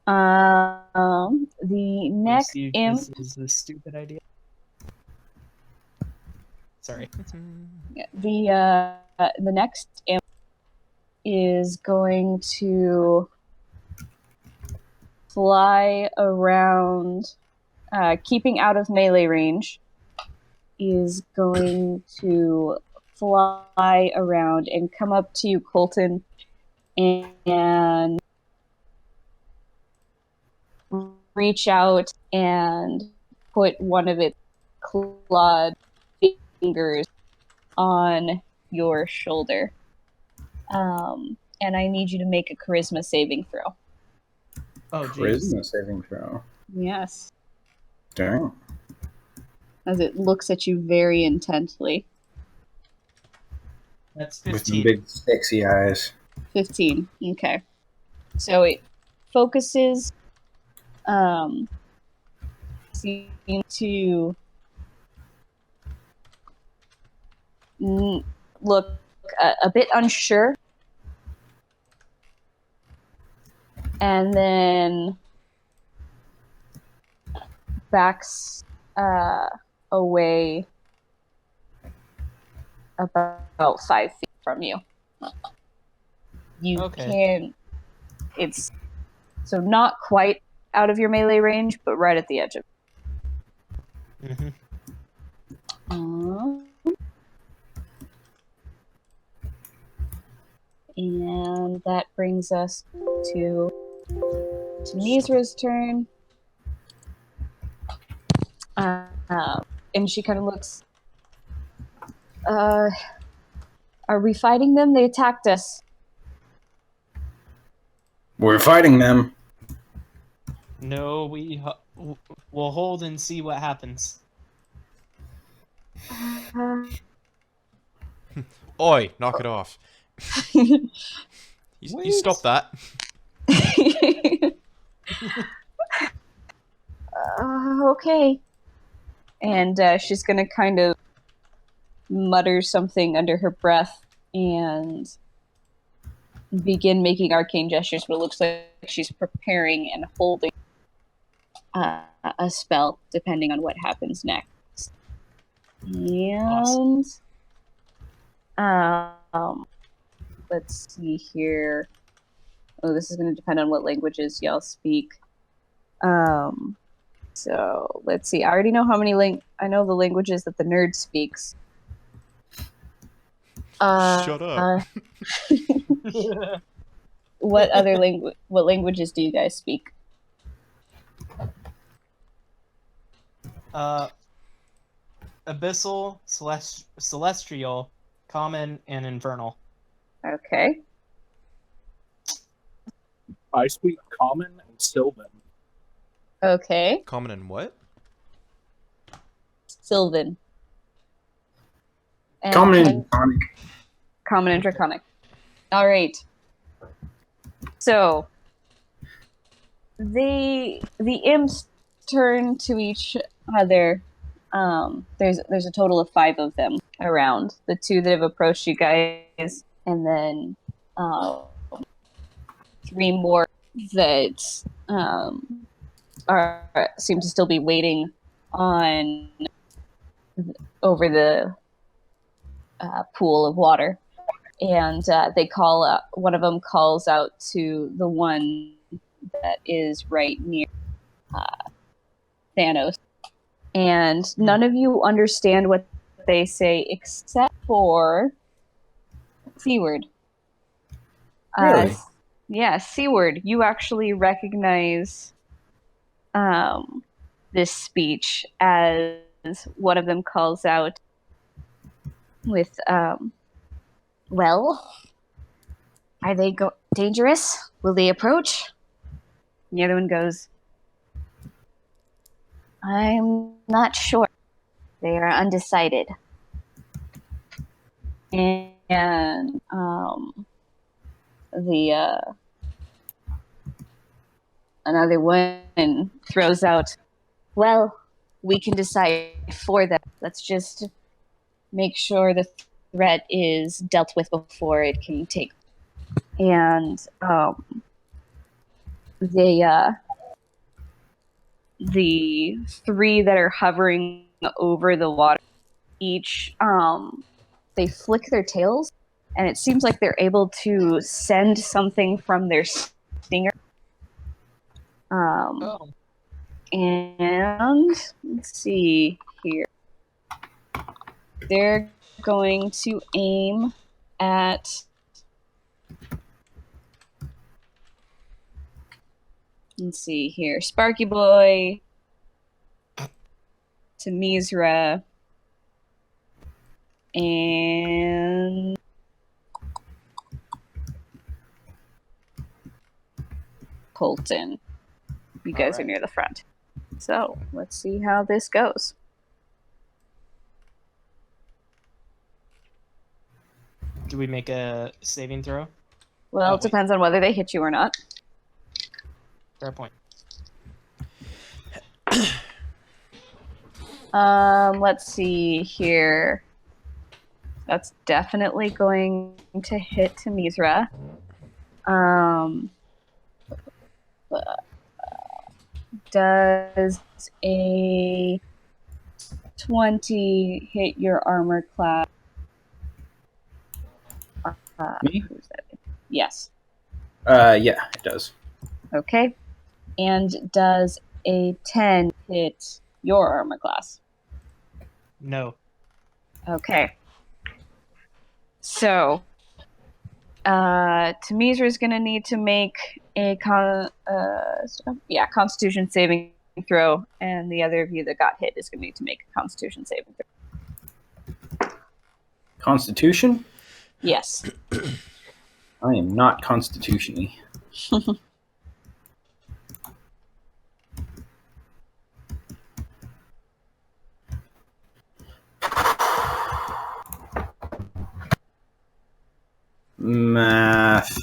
The next See if imp. this is a stupid idea. Sorry. The next imp is going to fly around, keeping out of melee range. Is going to fly around and come up to you, Colton, and reach out and put one of its clawed fingers on your shoulder. and I need you to make a charisma saving throw. Oh, jeez. Charisma saving throw. Yes. Dang. As it looks at you very intently. That's With 15. big sexy eyes. 15. Okay. So it focuses, seem to look a bit unsure. And then backs away about 5 feet from you. You Okay. can. It's so not quite out of your melee range, but right at the edge of. Mm-hmm. And that brings us to Mizra's turn. And she kind of looks. Are we fighting them? They attacked us. We're fighting them. No, we'll hold and see what happens. Oi, knock it off. You stop that. Okay. And she's gonna kind of mutter something under her breath and begin making arcane gestures, but it looks like she's preparing and holding a spell, depending on what happens next. And let's see here. Oh, this is going to depend on what languages y'all speak. So let's see. I already know how many I know the languages that the nerd speaks. Shut up. What other what languages do you guys speak? Abyssal, Celestial, Common, and Infernal. Okay. I speak Common and Sylvan. Okay. Common and what? Sylvan. And Common and Draconic. Common and Draconic. All right. So the imps turn to each other. There's a total of 5 of them around. The 2 that have approached you guys, and then 3 more that seem to still be waiting on over the pool of water. And they call one of them calls out to the one that is right near Thanos. And none of you understand what they say except for Seaward. Really? Yeah, Seaward. You actually recognize this speech as one of them calls out with, well, are they dangerous? Will they approach? And the other one goes, I'm not sure. They are undecided. And another one throws out, well, we can decide for them. Let's just make sure the threat is dealt with before it can take. And the 3 that are hovering over the water, each they flick their tails, and it seems like they're able to send something from their stinger. And let's see here. They're going to aim at. Let's see here. Sparky Boy to Mizra. And Colton. You guys are Alright. near the front. So let's see how this goes. Do we make a saving throw? Well, Oh, it depends on whether they hit you or not. Fair point. Let's see here. That's definitely going to hit Tamizra. Does a 20 hit your armor class? Me? Who's that? Yes. Yeah, it does. Okay. And does a 10 hit your armor class? No. Okay. So, Tamizra is going to need to make a Constitution saving throw, and the other of you that got hit is going to need to make a Constitution saving throw. Constitution? Yes. I am not constitution-y. Math.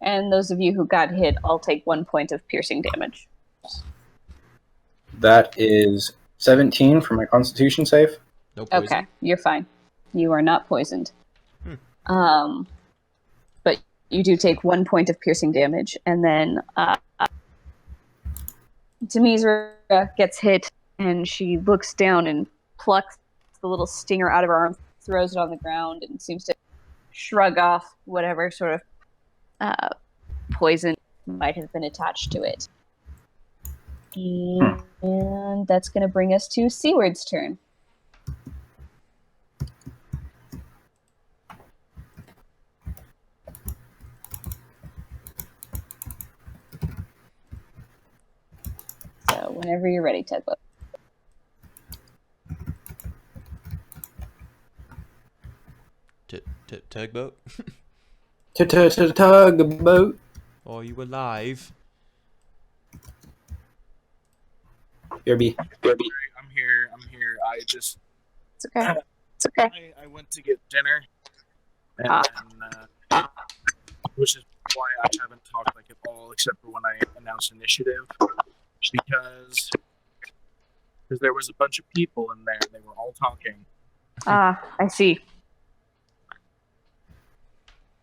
And those of you who got hit, I'll take 1 point of piercing damage. That is 17 for my constitution save. No poison. Okay, you're fine. You are not poisoned. But you do take 1 point of piercing damage, and then Tamizra gets hit, and she looks down and plucks the little stinger out of her arm, throws it on the ground, and seems to shrug off whatever sort of poison might have been attached to it. And that's going to bring us to Seaward's turn. So whenever you're ready, Tugboat. Tugboat? Tugboat. Are you alive? Kirby. I'm here. I just It's okay. It's okay. I went to get dinner, and Ah. then, which is why I haven't talked like at all, except for when I announced initiative, because there was a bunch of people in there, and they were all talking. I see.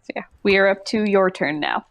So yeah, we are up to your turn now.